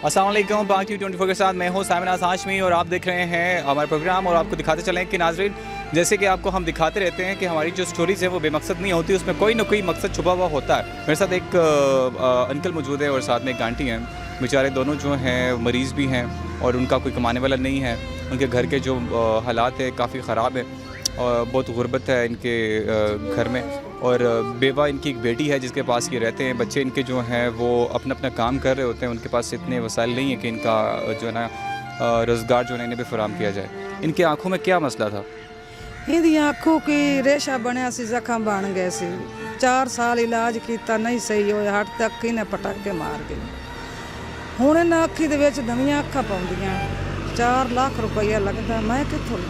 अस्सलाम वालेकुम, बाकी 24 के साथ मैं हूँ सामिना हाशमी और आप देख रहे हैं हमारा प्रोग्राम। और आपको दिखाते चलें कि नाज़रीन, जैसे कि आपको हम दिखाते रहते हैं कि हमारी जो स्टोरीज़ है वो बेमकसद नहीं होती, उसमें कोई ना कोई मकसद छुपा हुआ होता है। मेरे साथ एक अंकल मौजूद है और साथ में एक आंटी हैं। बेचारे दोनों जो हैं मरीज़ भी हैं और उनका कोई कमाने वाला नहीं है। उनके घर के जो हालात है काफ़ी ख़राब है और बहुत गुर्बत है इनके घर में। और बेवा इनकी एक बेटी है जिसके पास ये रहते हैं। बच्चे इनके जो हैं वो अपना अपना काम कर रहे होते हैं, उनके पास इतने वसाइल नहीं है कि इनका जो है ना रोज़गार जो है इन्हें भी फराम किया जाए। इनकी आंखों में क्या मसला था? इहदी आँखों की रेशा बनया सी, जख्म बन गए सी। 4 साल इलाज किया, नहीं सही होया, हट तक ही ने पटक के मार गए। हुण इन्हां अखी दे विच नवीं अखां पाउंदियां, 4 लाख रुपया लगदा, मैं कित्थों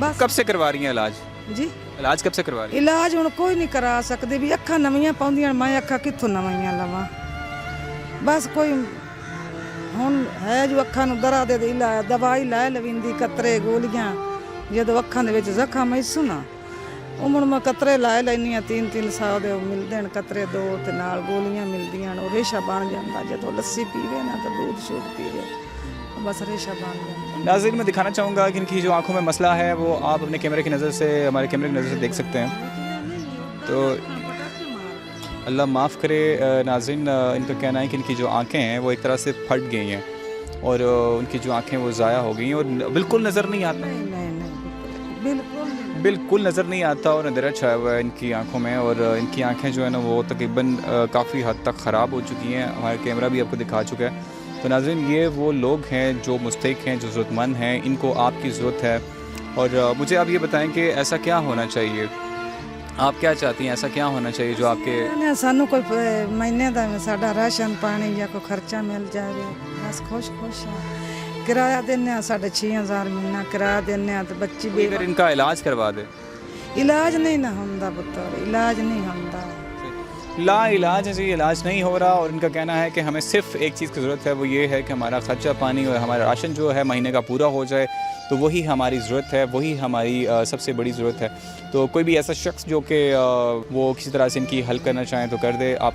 बस। कब से करवा रही हैं इलाज? जी इलाज कब से करवा रही हैं? इलाज हुण कोई नहीं करा सकदी भी, अखां नवीं पाउंदियां, मैं अखां कित्थों नवीं लवां। बस कोई हुण है जो अखां नूं दरा दे इलाज दवाई लै लविंदी, कतरे गोलियां। जदों अखां दे विच जख्म आइसू ना, उमड़ मैं कतरे लै लैनी आ, 300 दे मिलदे ने कतरे 2 ते नाल गोलियां मिलदियां ने। रेशा बन जांदा, जदों लस्सी पीवे ना तो दूध शूध पीवे, बस रेशा बन जांदा। नाज़रीन, मैं दिखाना चाहूँगा कि इनकी जो आंखों में मसला है वो आप अपने कैमरे की नज़र से, हमारे कैमरे की नज़र से देख सकते हैं। तो अल्लाह माफ़ करे नाज़रीन, इनका कहना है कि इनकी जो आंखें हैं वो एक तरह से फट गई हैं और उनकी जो आंखें वो ज़ाया हो गई हैं और बिल्कुल नज़र नहीं आता। नहीं, बिल्कुल नज़र नहीं आता और अंधेरा छाया हुआ है इनकी आंखों में। और इनकी आंखें जो है ना वो तकरीबन काफ़ी हद तक ख़राब हो चुकी हैं। हमारा कैमरा भी आपको दिखा चुका है। तो नाज़रीन, ये वो लोग हैं जो मुस्तहिक़ हैं, जो ज़रूरतमंद हैं, इनको आपकी ज़रूरत है। और मुझे आप ये बताएं कि ऐसा क्या होना चाहिए, आप क्या चाहती हैं, ऐसा क्या होना चाहिए जो आपके सानू कोई महीने का साडा राशन पानी या कोई खर्चा मिल जाए, बस खुश हाँ। किराया देने साढ़े 6000 महीना किराया देने, तो बच्ची भी अगर इनका इलाज करवा दे। इलाज नहीं ना होंदा पुत्र, इलाज नहीं होंदा, ला इलाज है जी, इलाज नहीं हो रहा। और इनका कहना है कि हमें सिर्फ एक चीज़ की ज़रूरत है, वो ये है कि हमारा ख़र्चा पानी और हमारा राशन जो है महीने का पूरा हो जाए, तो वही हमारी ज़रूरत है, वही हमारी सबसे बड़ी ज़रूरत है। तो कोई भी ऐसा शख्स जो कि वो किसी तरह से इनकी हल करना चाहें तो कर दे। आप